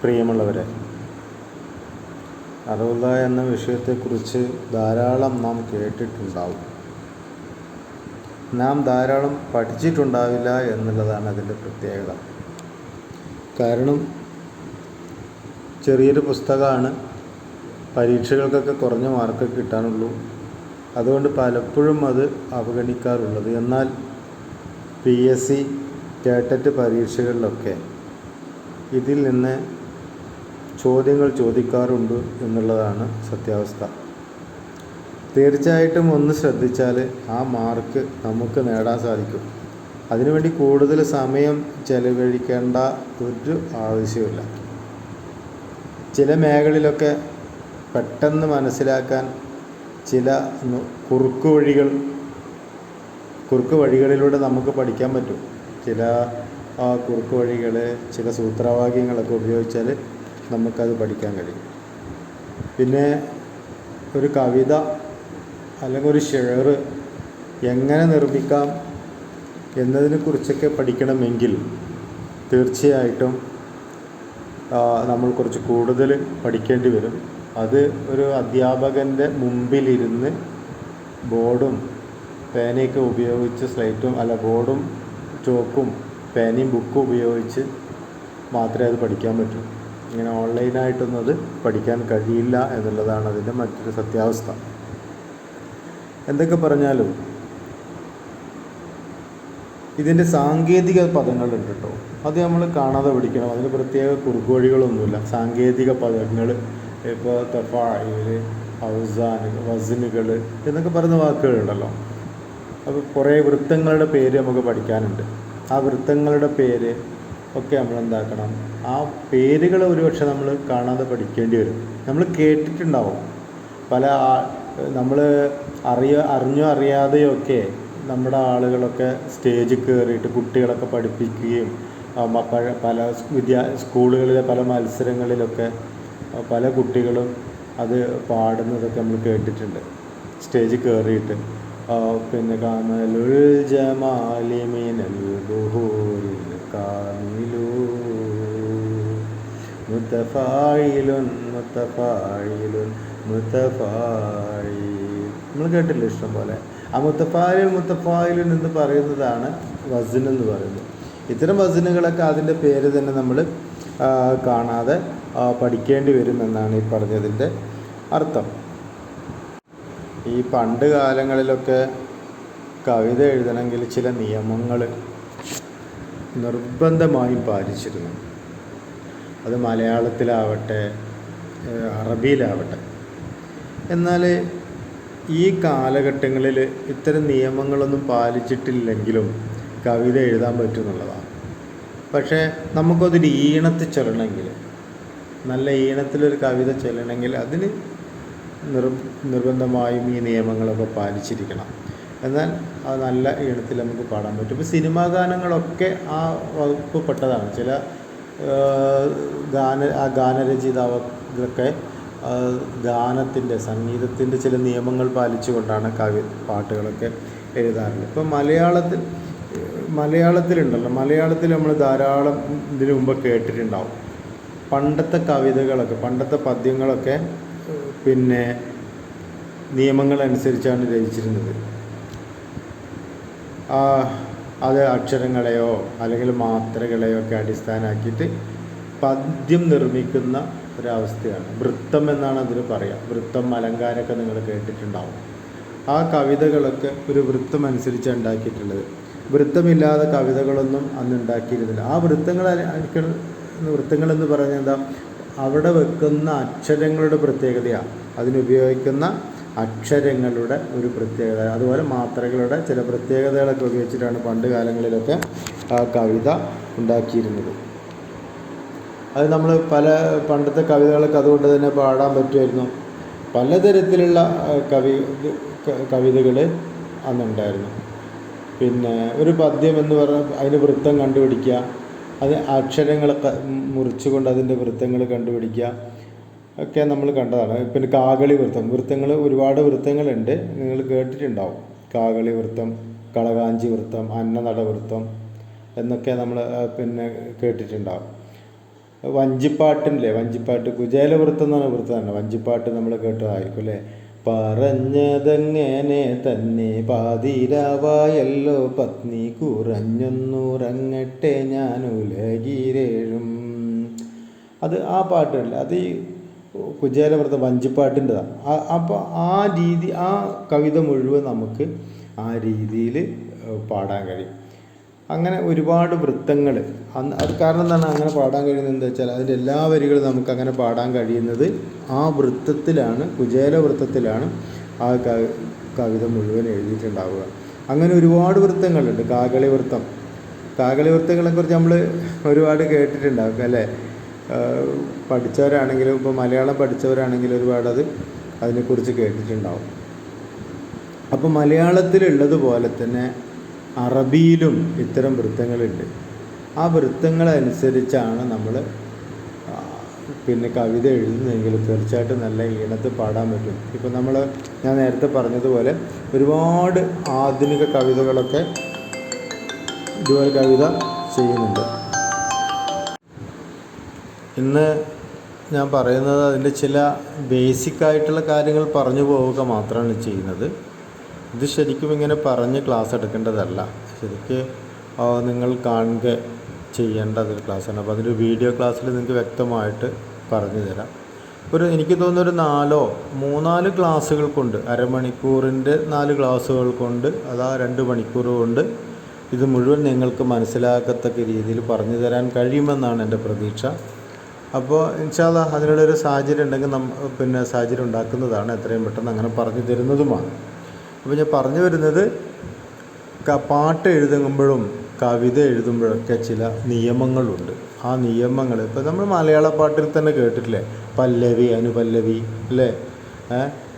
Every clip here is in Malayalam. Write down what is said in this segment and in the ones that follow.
പ്രിയമുള്ളവരെ, അറൂദ എന്ന വിഷയത്തെക്കുറിച്ച് ധാരാളം നാം കേട്ടിട്ടുണ്ടാവും. നാം ധാരാളം പഠിച്ചിട്ടുണ്ടാവില്ല എന്നുള്ളതാണ് അതിൻ്റെ പ്രത്യേകത. കാരണം ചെറിയൊരു പുസ്തകമാണ്, പരീക്ഷകൾക്കൊക്കെ കുറഞ്ഞ മാർക്ക് കിട്ടാനുള്ളൂ. അതുകൊണ്ട് പലപ്പോഴും അത് അവഗണിക്കാറുള്ളത്. എന്നാൽ PSC കേട്ടറ്റ് പരീക്ഷകളിലൊക്കെ ഇതിൽ നിന്ന് ചോദ്യങ്ങൾ ചോദിക്കാറുണ്ട് എന്നുള്ളതാണ് സത്യാവസ്ഥ. തീർച്ചയായിട്ടും ഒന്ന് ശ്രദ്ധിച്ചാൽ ആ മാർക്ക് നമുക്ക് നേടാൻ സാധിക്കും. അതിനുവേണ്ടി കൂടുതൽ സമയം ചെലവഴിക്കേണ്ട ഒരു ആവശ്യമില്ല. ചില മേഖലയിലൊക്കെ പെട്ടെന്ന് മനസ്സിലാക്കാൻ ചില കുറുക്ക് വഴികളിലൂടെ നമുക്ക് പഠിക്കാൻ പറ്റും. ചില കുറുക്ക് വഴികൾ, ചില സൂത്രവാക്യങ്ങളൊക്കെ ഉപയോഗിച്ചാൽ നമുക്കത് പഠിക്കാൻ കഴിയും. പിന്നെ ഒരു കവിത അല്ലെങ്കിൽ ഒരു ഷെയർ എങ്ങനെ നിർമ്മിക്കാം എന്നതിനെക്കുറിച്ചൊക്കെ പഠിക്കണമെങ്കിൽ തീർച്ചയായിട്ടും നമ്മൾ കുറച്ച് കൂടുതൽ പഠിക്കേണ്ടി വരും. അത് ഒരു അധ്യാപകൻ്റെ മുമ്പിലിരുന്ന് ബോർഡും പേനയൊക്കെ ഉപയോഗിച്ച് ബോർഡും ചോക്കും പേനയും ബുക്കും ഉപയോഗിച്ച് മാത്രമേ അത് പഠിക്കാൻ പറ്റൂ. ഇങ്ങനെ ഓൺലൈനായിട്ടൊന്നും അത് പഠിക്കാൻ കഴിയില്ല എന്നുള്ളതാണ് അതിൻ്റെ മറ്റൊരു സത്യാവസ്ഥ. എന്തൊക്കെ പറഞ്ഞാലും ഇതിൻ്റെ സാങ്കേതിക പദങ്ങളുണ്ട് കേട്ടോ. അത് നമ്മൾ കാണാതെ പഠിക്കണം. അതിന് പ്രത്യേക കുറുക്ക് വഴികളൊന്നുമില്ല. സാങ്കേതിക പദങ്ങൾ, ഇപ്പോൾ തഫായിൽ, ഔസാൻ, വസ്നുകൾ എന്നൊക്കെ പറയുന്ന വാക്കുകളുണ്ടല്ലോ. അപ്പോൾ കുറേ വൃത്തങ്ങളുടെ പേര് നമുക്ക് പഠിക്കാനുണ്ട്. ആ വൃത്തങ്ങളുടെ പേര് ഒക്കെ നമ്മൾ എന്താക്കണം, ആ പേരുകൾ ഒരുപക്ഷെ നമ്മൾ കാണാതെ പഠിക്കേണ്ടി വരും. നമ്മൾ കേട്ടിട്ടുണ്ടാവും. നമ്മൾ അറിഞ്ഞോ അറിയാതെയോ ഒക്കെ നമ്മുടെ ആളുകളൊക്കെ സ്റ്റേജിൽ കയറിയിട്ട് കുട്ടികളൊക്കെ പഠിപ്പിക്കുകയും പല സ്കൂളുകളിലെ പല മത്സരങ്ങളിലൊക്കെ പല കുട്ടികളും അത് പാടുന്നതൊക്കെ നമ്മൾ കേട്ടിട്ടുണ്ട്. സ്റ്റേജിൽ കയറിയിട്ട് പിന്നെ കാമലുൽ ജമാലി മിനൽ ബുഹൂരിൽ കാമിലു മുതഫായിലുൻ മുതഫായിലുൻ മുതഫായിൽ നമ്മൾ കേട്ടില്ല ഇഷ്ടം പോലെ. ആ മുത്തഫായിലുൻ എന്ന് പറയുന്നതാണ് വസ്ൻ എന്ന് പറയുന്നത്. ഇത്തരം വസ്നുകളൊക്കെ അതിൻ്റെ പേര് തന്നെ നമ്മൾ കാണാതെ പഠിക്കേണ്ടി വരുമെന്നാണ് ഈ പറഞ്ഞതിൻ്റെ അർത്ഥം. ഈ പണ്ട് കാലങ്ങളിലൊക്കെ കവിത എഴുതണമെങ്കിൽ ചില നിയമങ്ങൾ നിർബന്ധമായും പാലിച്ചിരുന്നു. അത് മലയാളത്തിലാവട്ടെ അറബിയിലാവട്ടെ. എന്നാൽ ഈ കാലഘട്ടങ്ങളിൽ ഇത്തരം നിയമങ്ങളൊന്നും പാലിച്ചിട്ടില്ലെങ്കിലും കവിത എഴുതാൻ പറ്റുമെന്നുള്ളതാണ്. പക്ഷേ നമുക്കതൊരു ഈണത്തിൽ ചൊല്ലണമെങ്കിൽ, നല്ല ഈണത്തിലൊരു കവിത ചൊല്ലണമെങ്കിൽ അതിന് നിർബന്ധമായും ഈ നിയമങ്ങളൊക്കെ പാലിച്ചിരിക്കണം. എന്നാൽ അത് നല്ല ഈണത്തിൽ നമുക്ക് പാടാൻ പറ്റും. ഇപ്പോൾ സിനിമാ ഗാനങ്ങളൊക്കെ ആ വകുപ്പ് പെട്ടതാണ്. ചില ഗാനരചയിതാക്കളൊക്കെ സംഗീതത്തിൻ്റെ ചില നിയമങ്ങൾ പാലിച്ചുകൊണ്ടാണ് പാട്ടുകളൊക്കെ എഴുതാറുള്ളത്. ഇപ്പോൾ മലയാളത്തിലുണ്ടല്ലോ, മലയാളത്തിൽ നമ്മൾ ധാരാളം ഇതിനു മുമ്പ് കേട്ടിട്ടുണ്ടാവും. പണ്ടത്തെ കവിതകളൊക്കെ, പണ്ടത്തെ പദ്യങ്ങളൊക്കെ പിന്നെ നിയമങ്ങളനുസരിച്ചാണ് രചിച്ചിരുന്നത്. അത് അക്ഷരങ്ങളെയോ അല്ലെങ്കിൽ മാത്രകളെയോ ഒക്കെ അടിസ്ഥാനമാക്കിയിട്ട് പദ്യം നിർമ്മിക്കുന്ന ഒരവസ്ഥയാണ്. വൃത്തം എന്നാണ് അതിന് പറയുക. വൃത്തം, അലങ്കാരമൊക്കെ നിങ്ങൾ കേട്ടിട്ടുണ്ടാവും. ആ കവിതകളൊക്കെ ഒരു വൃത്തം അനുസരിച്ചാണ് ഉണ്ടാക്കിയിട്ടുള്ളത്. വൃത്തമില്ലാതെ കവിതകളൊന്നും അന്ന് ഉണ്ടാക്കിയിരുന്നില്ല. ആ വൃത്തങ്ങളെന്ന് പറഞ്ഞാൽ എന്താ, അവിടെ വെക്കുന്ന അക്ഷരങ്ങളുടെ പ്രത്യേകതയാണ്, അതിനുപയോഗിക്കുന്ന അക്ഷരങ്ങളുടെ ഒരു പ്രത്യേകത. അതുപോലെ മാത്രകളുടെ ചില പ്രത്യേകതകളൊക്കെ ഉപയോഗിച്ചിട്ടാണ് പണ്ട് കാലങ്ങളിലൊക്കെ ആ കവിത ഉണ്ടാക്കിയിരുന്നത്. അത് നമ്മൾ പണ്ടത്തെ കവിതകളൊക്കെ അതുകൊണ്ട് തന്നെ പാടാൻ പറ്റുമായിരുന്നു. പലതരത്തിലുള്ള കവിതകൾ അന്നുണ്ടായിരുന്നു. പിന്നെ ഒരു പദ്യം എന്ന് പറഞ്ഞാൽ അതിന് വൃത്തം കണ്ടുപിടിക്കുക, അത് അക്ഷരങ്ങളൊക്കെ മുറിച്ചുകൊണ്ട് അതിൻ്റെ വൃത്തങ്ങൾ കണ്ടുപിടിക്കുക ഒക്കെ നമ്മൾ കണ്ടതാണ്. പിന്നെ കാകളി വൃത്തങ്ങൾ, ഒരുപാട് വൃത്തങ്ങളുണ്ട്, നിങ്ങൾ കേട്ടിട്ടുണ്ടാവും. കാകളി വൃത്തം, കളകാഞ്ചി വൃത്തം, അന്നനട വൃത്തം എന്നൊക്കെ നമ്മൾ പിന്നെ കേട്ടിട്ടുണ്ടാവും. വഞ്ചിപ്പാട്ടില്ലേ, വഞ്ചിപ്പാട്ട് കുചേലവൃത്തം എന്നാണ് വൃത്തം തന്നെ. വഞ്ചിപ്പാട്ട് നമ്മൾ കേട്ടതായിരിക്കും അല്ലേ. പറഞ്ഞതെങ്ങനെ തന്നെ പാതിരാവായല്ലോ പത്നി കുറഞ്ഞൊന്നുറങ്ങട്ടെ ഞാൻ ഉലകിരേഴും. അത് ആ പാട്ടല്ല, അത് ഈ കുചേലവൃത്തം വഞ്ചിപ്പാട്ടിൻ്റെതാണ്. അപ്പോൾ ആ രീതി, ആ കവിത മുഴുവൻ നമുക്ക് ആ രീതിയിൽ പാടാൻ കഴിയും. അങ്ങനെ ഒരുപാട് വൃത്തങ്ങൾ അത് കാരണം എന്താണ് അങ്ങനെ പാടാൻ കഴിയുന്നത് എന്താ വെച്ചാൽ അതിൻ്റെ എല്ലാ വരികളും നമുക്ക് അങ്ങനെ പാടാൻ കഴിയുന്നത് ആ വൃത്തത്തിലാണ്, കുചേലവൃത്തത്തിലാണ് ആ കവിത മുഴുവൻ എഴുതിയിട്ടുണ്ടാവുക. അങ്ങനെ ഒരുപാട് വൃത്തങ്ങളുണ്ട്. കാകളി വൃത്തം, കാകളി വൃത്തങ്ങളെക്കുറിച്ച് നമ്മൾ ഒരുപാട് കേട്ടിട്ടുണ്ടാവും അല്ലേ. പഠിച്ചവരാണെങ്കിലും ഇപ്പോൾ മലയാളം പഠിച്ചവരാണെങ്കിലും ഒരുപാട് അതിനെക്കുറിച്ച് കേട്ടിട്ടുണ്ടാവും. അപ്പോൾ മലയാളത്തിലുള്ളതുപോലെ തന്നെ അറബിയിലും ഇത്തരം വൃത്തങ്ങളുണ്ട്. ആ വൃത്തങ്ങളനുസരിച്ചാണ് നമ്മൾ പിന്നെ കവിത എഴുതുന്നതെങ്കിൽ തീർച്ചയായിട്ടും നല്ല ഈണത്തിൽ പാടാൻ പറ്റും. ഇപ്പം ഞാൻ നേരത്തെ പറഞ്ഞതുപോലെ ഒരുപാട് ആധുനിക കവിതകളൊക്കെ ഇതുപോലെ കവിത ചെയ്യുന്നുണ്ട്. ഇന്ന് ഞാൻ പറയുന്നത് അതിൻ്റെ ചില ബേസിക്കായിട്ടുള്ള കാര്യങ്ങൾ പറഞ്ഞു പോവുക മാത്രമാണ് ചെയ്യുന്നത്. ഇത് ശരിക്കും ഇങ്ങനെ പറഞ്ഞ് ക്ലാസ് എടുക്കേണ്ടതല്ല. ശരിക്ക് നിങ്ങൾ കാണുക ചെയ്യേണ്ട ഒരു ക്ലാസ്സാണ്. അപ്പോൾ അതിൻ്റെ വീഡിയോ ക്ലാസ്സിൽ നിങ്ങൾക്ക് വ്യക്തമായിട്ട് പറഞ്ഞു തരാം. എനിക്ക് തോന്നുന്നൊരു 3-4 ക്ലാസ്സുകൾ കൊണ്ട്, അരമണിക്കൂറിൻ്റെ 4 ക്ലാസ്സുകൾ കൊണ്ട്, അതാ 2 മണിക്കൂർ കൊണ്ട് ഇത് മുഴുവൻ നിങ്ങൾക്ക് മനസ്സിലാക്കത്തക്ക രീതിയിൽ പറഞ്ഞു തരാൻ കഴിയുമെന്നാണ് എൻ്റെ പ്രതീക്ഷ. അപ്പോൾ ഇൻഷാ അല്ലാഹ് അതിനുള്ളൊരു സാഹചര്യം ഉണ്ടെങ്കിൽ സാഹചര്യം ഉണ്ടാക്കുന്നതാണ്, എത്രയും പെട്ടെന്ന് അങ്ങനെ പറഞ്ഞു തരുന്നതുമാണ്. അപ്പോൾ ഞാൻ പറഞ്ഞു വരുന്നത്, പാട്ട് എഴുതുമ്പോഴും കവിത എഴുതുമ്പോഴൊക്കെ ചില നിയമങ്ങളുണ്ട്. ആ നിയമങ്ങൾ ഇപ്പോൾ നമ്മൾ മലയാള പാട്ടിൽ തന്നെ കേട്ടിട്ടില്ലേ, പല്ലവി അനുപല്ലവി അല്ലേ.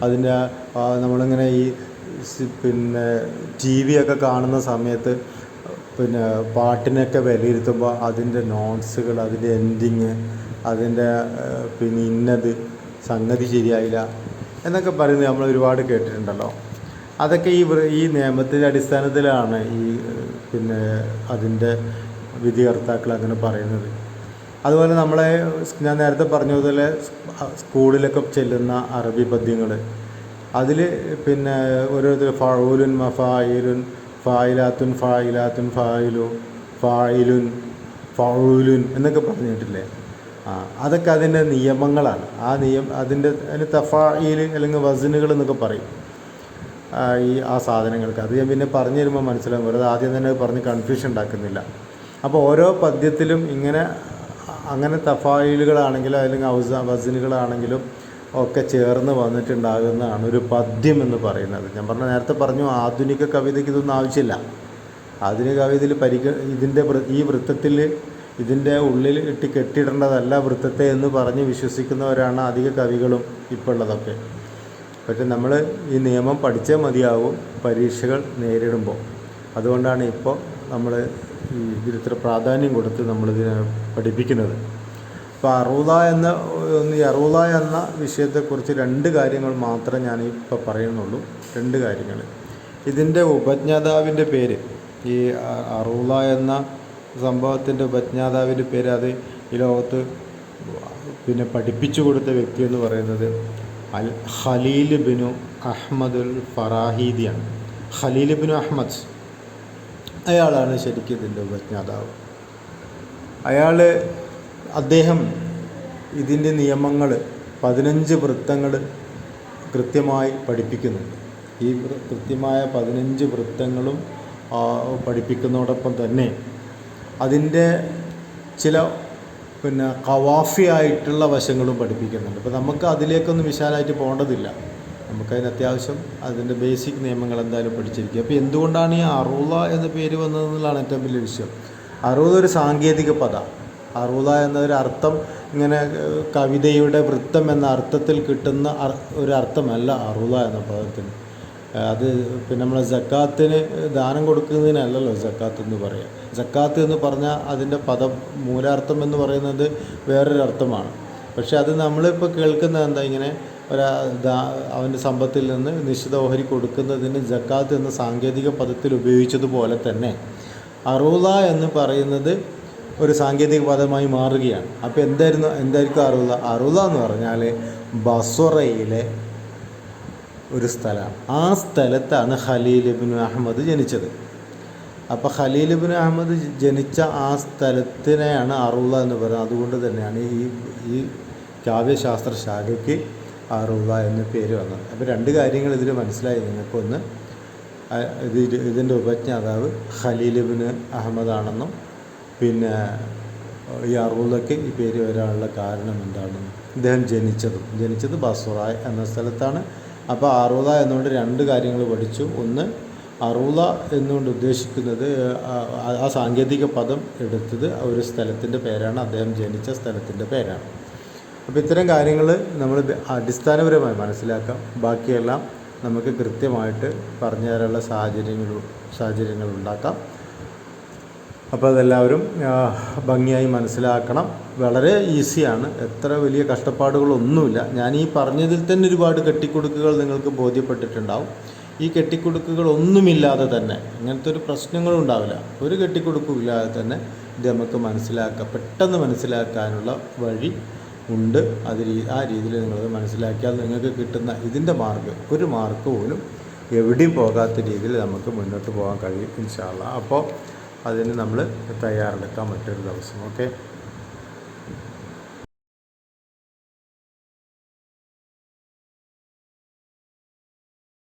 അതിൻ്റെ നമ്മളിങ്ങനെ ഈ ടി വി ഒക്കെ കാണുന്ന സമയത്ത് പാട്ടിനൊക്കെ വിലയിരുത്തുമ്പോൾ അതിൻ്റെ നോട്ട്സുകൾ, അതിൻ്റെ എൻഡിങ്, അതിൻ്റെ ഇന്നത് സംഗതി ശരിയായില്ല എന്നൊക്കെ പറയുന്നത് നമ്മൾ ഒരുപാട് കേട്ടിട്ടുണ്ടല്ലോ. അതൊക്കെ ഈ നിയമത്തിൻ്റെ അടിസ്ഥാനത്തിലാണ് അതിൻ്റെ വിധികർത്താക്കൾ അങ്ങനെ പറയുന്നത്. അതുപോലെ ഞാൻ നേരത്തെ പറഞ്ഞതുപോലെ സ്കൂളിലൊക്കെ ചെല്ലുന്ന അറബി പദ്യങ്ങൾ, അതിൽ ഓരോരുത്തർ ഫഊലുൻ മഫായിലുൻ ഫായിലാത്തുൻ ഫായിലാത്തുൻ ഫായിലു ഫായിലുൻ ഫഊലുൻ എന്നൊക്കെ പറഞ്ഞിട്ടില്ലേ. അതൊക്കെ അതിൻ്റെ നിയമങ്ങളാണ്. അതിൻ്റെ തഫായിൽ അല്ലെങ്കിൽ വസനുകൾ എന്നൊക്കെ പറയും ആ സാധനങ്ങൾക്ക്. അത് ഞാൻ പിന്നെ പറഞ്ഞു തരുമ്പോൾ മനസ്സിലാകും. വെറുതെ ആദ്യം തന്നെ പറഞ്ഞ് കൺഫ്യൂഷൻ ഉണ്ടാക്കുന്നില്ല. അപ്പോൾ ഓരോ പദ്യത്തിലും അങ്ങനെ തഫായിലുകളാണെങ്കിലും അല്ലെങ്കിൽ വസനുകളാണെങ്കിലും ഒക്കെ ചേർന്ന് വന്നിട്ടുണ്ടാകുന്നതാണ് ഒരു പദ്യം എന്ന് പറയുന്നത്. ഞാൻ നേരത്തെ പറഞ്ഞു, ആധുനിക കവിതയ്ക്ക് ഇതൊന്നും ആവശ്യമില്ല. ആധുനിക കവിതയിൽ ഈ വൃത്തത്തിൽ ഇതിൻ്റെ ഉള്ളിൽ കെട്ടിയിടേണ്ടതല്ല വൃത്തത്തെ എന്ന് പറഞ്ഞ് വിശ്വസിക്കുന്നവരാണ് അധിക കവികളും ഇപ്പോൾ ഉള്ളതൊക്കെ. പക്ഷെ നമ്മൾ ഈ നിയമം പഠിച്ചേ മതിയാവും പരീക്ഷകൾ നേരിടുമ്പോൾ. അതുകൊണ്ടാണ് ഇപ്പോൾ നമ്മൾ ഇതിലിത്ര പ്രാധാന്യം കൊടുത്ത് നമ്മളിതിനെ പഠിപ്പിക്കുന്നത്. അപ്പോൾ അറൂദ എന്ന വിഷയത്തെക്കുറിച്ച് 2 കാര്യങ്ങൾ മാത്രമേ ഞാനിപ്പോൾ പറയുന്നുള്ളൂ. 2 കാര്യങ്ങൾ. ഇതിൻ്റെ ഉപജ്ഞാതാവിൻ്റെ പേര്, ഈ അറൂദ എന്ന സംഭവത്തിൻ്റെ ഉപജ്ഞാതാവിൻ്റെ പേര്, അത് ഈ ലോകത്ത് പഠിപ്പിച്ചു കൊടുത്ത വ്യക്തി എന്ന് പറയുന്നത് ഖലീൽ ബിനു അഹ്മദുൽ ഫറാഹീദിയാണ്. ഖലീൽ ബിനു അഹ്മദ്, അയാളാണ് ശരിക്കും ഇതിൻ്റെ ഉപജ്ഞാതാവ്. അദ്ദേഹം ഇതിൻ്റെ നിയമങ്ങൾ 15 വൃത്തങ്ങൾ കൃത്യമായി പഠിപ്പിക്കുന്നുണ്ട്. ഈ കൃത്യമായ 15 വൃത്തങ്ങളും പഠിപ്പിക്കുന്നതോടൊപ്പം തന്നെ അതിൻ്റെ ചില ഖവാഫി ആയിട്ടുള്ള വശങ്ങളും പഠിപ്പിക്കുന്നുണ്ട്. അപ്പോൾ നമുക്ക് അതിലേക്കൊന്നും വിശാലമായിട്ട് പോകേണ്ടതില്ല. നമുക്കതിന് അത്യാവശ്യം അതിൻ്റെ ബേസിക് നിയമങ്ങൾ എന്തായാലും പഠിച്ചിരിക്കുക. അപ്പോൾ എന്തുകൊണ്ടാണ് ഈ അറൂദ എന്ന പേര് വന്നതെന്നുള്ളതാണ് ഏറ്റവും വലിയ വിഷയം. അറൂദ ഒരു സാങ്കേതിക പദമാണ്. അറൂദ എന്നൊരു അർത്ഥം ഇങ്ങനെ കവിതയുടെ വൃത്തം എന്ന അർത്ഥത്തിൽ കിട്ടുന്ന ഒരു അർത്ഥമല്ല അറൂദ എന്ന പദത്തിന്. അത് നമ്മൾ സക്കാത്തിന് ദാനം കൊടുക്കുന്നതിനല്ലല്ലോ സക്കാത്ത് എന്ന് പറയാം. സക്കാത്ത് എന്ന് പറഞ്ഞാൽ അതിൻ്റെ മൂലാർത്ഥം എന്ന് പറയുന്നത് വേറൊരു അർത്ഥമാണ്. പക്ഷേ അത് നമ്മളിപ്പോൾ കേൾക്കുന്നത് എന്താ, ഇങ്ങനെ അവൻ്റെ സമ്പത്തിൽ നിന്ന് നിശ്ചിത ഓഹരി കൊടുക്കുന്നതിന് സക്കാത്ത് എന്ന സാങ്കേതിക പദത്തിൽ ഉപയോഗിച്ചതുപോലെ തന്നെ അറൂദ എന്ന് പറയുന്നത് ഒരു സാങ്കേതിക പദമായി മാറുകയാണ്. അപ്പോൾ എന്തായിരിക്കും അറുള എന്ന് പറഞ്ഞാൽ ബസ്വറയിലെ ഒരു സ്ഥലമാണ്. ആ സ്ഥലത്താണ് ഖലീൽ ഇബ്നു അഹ്മദ് ജനിച്ചത്. അപ്പോൾ ഖലീൽ ഇബ്നു അഹ്മദ് ജനിച്ച ആ സ്ഥലത്തിനെയാണ് അറുള എന്ന് പറയുന്നത്. അതുകൊണ്ട് തന്നെയാണ് ഈ കാവ്യശാസ്ത്ര ശാഖയ്ക്ക് അറുള എന്ന പേര് വന്നത്. അപ്പോൾ രണ്ട് കാര്യങ്ങൾ ഇതിൽ മനസ്സിലായി നിങ്ങൾക്ക്. ഒന്ന്, ഇതിൻ്റെ ഉപജ്ഞാതാവ് ഖലീൽ ഇബ്നു അഹ്മദ് ആണെന്നും പിന്നെ ഈ അറുളയ്ക്ക് ഈ പേര് വരാനുള്ള കാരണം എന്താണെന്നും ഇദ്ദേഹം ജനിച്ചത് ബസ്വറ എന്ന സ്ഥലത്താണ്. അപ്പോൾ അറുള എന്നുകൊണ്ട് രണ്ട് കാര്യങ്ങൾ പഠിച്ചു. ഒന്ന്, അറുള എന്നുകൊണ്ട് ഉദ്ദേശിക്കുന്നത് ആ സാങ്കേതിക പദം എടുത്തത് ഒരു സ്ഥലത്തിൻ്റെ പേരാണ്, അദ്ദേഹം ജനിച്ച സ്ഥലത്തിൻ്റെ പേരാണ്. അപ്പോൾ ഇത്തരം കാര്യങ്ങൾ നമ്മൾ അടിസ്ഥാനപരമായി മനസ്സിലാക്കാം. ബാക്കിയെല്ലാം നമുക്ക് കൃത്യമായിട്ട് പറഞ്ഞു തരാനുള്ള സാഹചര്യങ്ങൾ ഉണ്ടാക്കാം. അപ്പോൾ അതെല്ലാവരും ഭംഗിയായി മനസ്സിലാക്കണം. വളരെ ഈസിയാണ്, എത്ര വലിയ കഷ്ടപ്പാടുകളൊന്നുമില്ല. ഞാൻ ഈ പറഞ്ഞതിൽ തന്നെ ഒരുപാട് കെട്ടിക്കുടുക്കുകൾ നിങ്ങൾക്ക് ബോധ്യപ്പെട്ടിട്ടുണ്ടാവും. ഈ കെട്ടിക്കുടുക്കുകളൊന്നുമില്ലാതെ തന്നെ ഇങ്ങനത്തെ ഒരു പ്രശ്നങ്ങളും ഉണ്ടാവില്ല. ഒരു കെട്ടിക്കുടുക്കും ഇല്ലാതെ തന്നെ ഇത് നമുക്ക് പെട്ടെന്ന് മനസ്സിലാക്കാനുള്ള വഴി ഉണ്ട്. ആ രീതിയിൽ നിങ്ങളത് മനസ്സിലാക്കിയാൽ നിങ്ങൾക്ക് കിട്ടുന്ന ഇതിൻ്റെ ഒരു മാർക്ക് പോലും എവിടെയും പോകാത്ത രീതിയിൽ നമുക്ക് മുന്നോട്ട് പോകാൻ കഴിയും ഇൻഷാ അല്ലാഹ്. അപ്പോൾ അതിന് നമ്മൾ തയ്യാറെടുക്കാൻ മറ്റൊരു ദിവസം. ഓക്കെ.